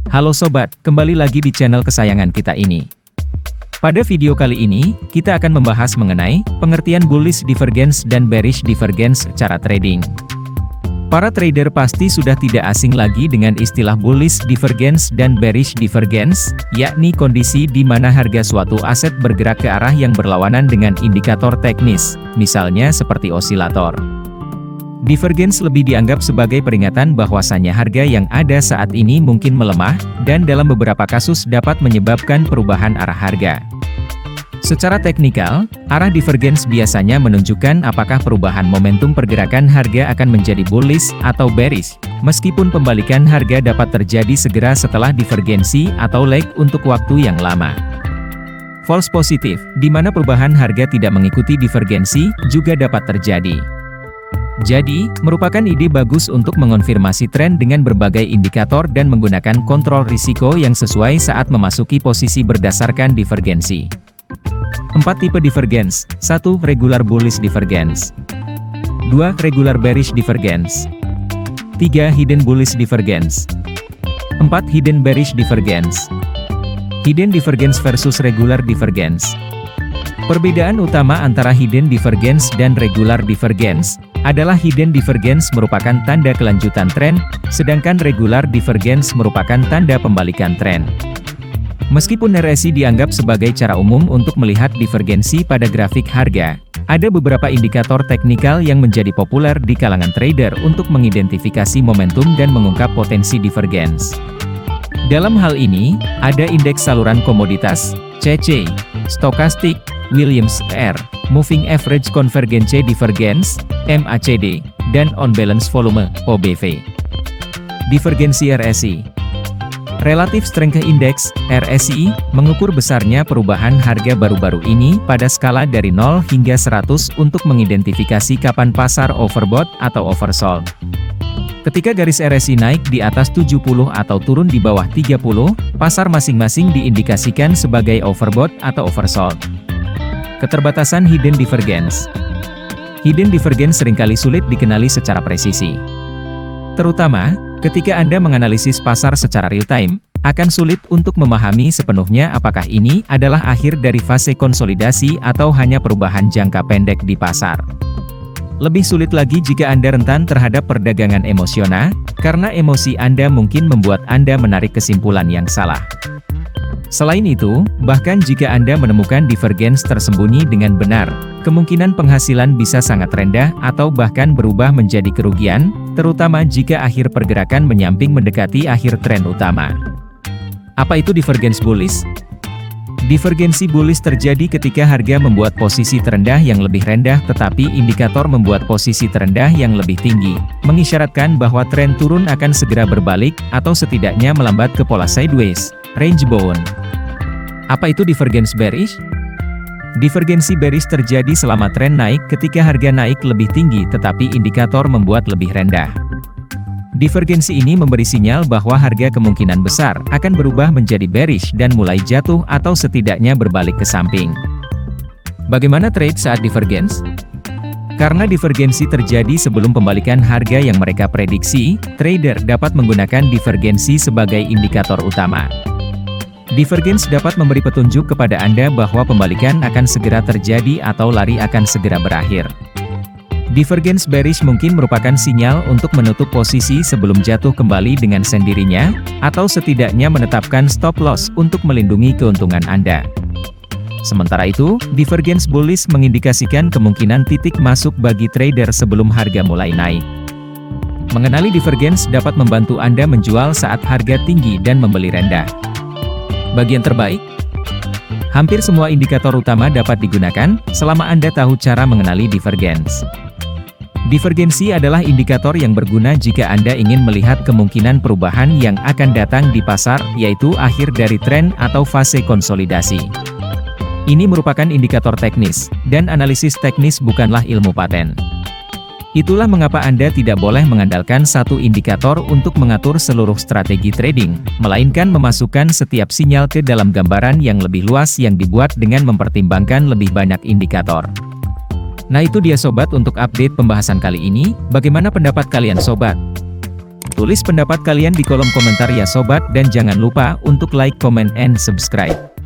Halo sobat, kembali lagi di channel kesayangan kita ini. Pada video kali ini, kita akan membahas mengenai pengertian bullish divergence dan bearish divergence cara trading. Para trader pasti sudah tidak asing lagi dengan istilah bullish divergence dan bearish divergence, yakni kondisi di mana harga suatu aset bergerak ke arah yang berlawanan dengan indikator teknis, misalnya seperti osilator. Divergence lebih dianggap sebagai peringatan bahwasannya harga yang ada saat ini mungkin melemah, dan dalam beberapa kasus dapat menyebabkan perubahan arah harga. Secara teknikal, arah divergence biasanya menunjukkan apakah perubahan momentum pergerakan harga akan menjadi bullish atau bearish, meskipun pembalikan harga dapat terjadi segera setelah divergensi atau lag untuk waktu yang lama. False positive, di mana perubahan harga tidak mengikuti divergensi, juga dapat terjadi. Jadi, merupakan ide bagus untuk mengonfirmasi tren dengan berbagai indikator dan menggunakan kontrol risiko yang sesuai saat memasuki posisi berdasarkan divergensi. 4 tipe divergence. 1. Regular bullish divergence. 2. Regular bearish divergence. 3. Hidden bullish divergence. 4. Hidden bearish divergence. Hidden divergence versus regular divergence. Perbedaan utama antara hidden divergence dan regular divergence adalah hidden divergence merupakan tanda kelanjutan tren, sedangkan regular divergence merupakan tanda pembalikan tren. Meskipun RSI dianggap sebagai cara umum untuk melihat divergensi pada grafik harga, ada beberapa indikator teknikal yang menjadi populer di kalangan trader untuk mengidentifikasi momentum dan mengungkap potensi divergence. Dalam hal ini, ada indeks saluran komoditas, CC, stokastik, Williams R, Moving Average Convergence Divergence, MACD, dan On Balance Volume, OBV. Divergensi RSI. Relative Strength Index, RSI, mengukur besarnya perubahan harga baru-baru ini pada skala dari 0 hingga 100 untuk mengidentifikasi kapan pasar overbought atau oversold. Ketika garis RSI naik di atas 70 atau turun di bawah 30, pasar masing-masing diindikasikan sebagai overbought atau oversold. Keterbatasan hidden divergence. Hidden divergence seringkali sulit dikenali secara presisi. Terutama, ketika Anda menganalisis pasar secara real-time, akan sulit untuk memahami sepenuhnya apakah ini adalah akhir dari fase konsolidasi atau hanya perubahan jangka pendek di pasar. Lebih sulit lagi jika Anda rentan terhadap perdagangan emosional, karena emosi Anda mungkin membuat Anda menarik kesimpulan yang salah. Selain itu, bahkan jika Anda menemukan divergence tersembunyi dengan benar, kemungkinan penghasilan bisa sangat rendah atau bahkan berubah menjadi kerugian, terutama jika akhir pergerakan menyamping mendekati akhir tren utama. Apa itu divergence bullish? Divergensi bullish terjadi ketika harga membuat posisi terendah yang lebih rendah tetapi indikator membuat posisi terendah yang lebih tinggi, mengisyaratkan bahwa tren turun akan segera berbalik atau setidaknya melambat ke pola sideways, range bound. Apa itu divergence bearish? Divergensi bearish terjadi selama tren naik ketika harga naik lebih tinggi tetapi indikator membuat lebih rendah. Divergensi ini memberi sinyal bahwa harga kemungkinan besar akan berubah menjadi bearish dan mulai jatuh atau setidaknya berbalik ke samping. Bagaimana trade saat divergence? Karena divergensi terjadi sebelum pembalikan harga yang mereka prediksi, trader dapat menggunakan divergensi sebagai indikator utama. Divergence dapat memberi petunjuk kepada Anda bahwa pembalikan akan segera terjadi atau lari akan segera berakhir. Divergence bearish mungkin merupakan sinyal untuk menutup posisi sebelum jatuh kembali dengan sendirinya, atau setidaknya menetapkan stop loss untuk melindungi keuntungan Anda. Sementara itu, divergence bullish mengindikasikan kemungkinan titik masuk bagi trader sebelum harga mulai naik. Mengenali divergence dapat membantu Anda menjual saat harga tinggi dan membeli rendah. Bagian terbaik? Hampir semua indikator utama dapat digunakan, selama Anda tahu cara mengenali divergence. Divergensi adalah indikator yang berguna jika Anda ingin melihat kemungkinan perubahan yang akan datang di pasar, yaitu akhir dari tren atau fase konsolidasi. Ini merupakan indikator teknis, dan analisis teknis bukanlah ilmu paten. Itulah mengapa Anda tidak boleh mengandalkan satu indikator untuk mengatur seluruh strategi trading, melainkan memasukkan setiap sinyal ke dalam gambaran yang lebih luas yang dibuat dengan mempertimbangkan lebih banyak indikator. Nah itu dia sobat untuk update pembahasan kali ini, bagaimana pendapat kalian sobat? Tulis pendapat kalian di kolom komentar ya sobat, dan jangan lupa untuk like, comment, and subscribe.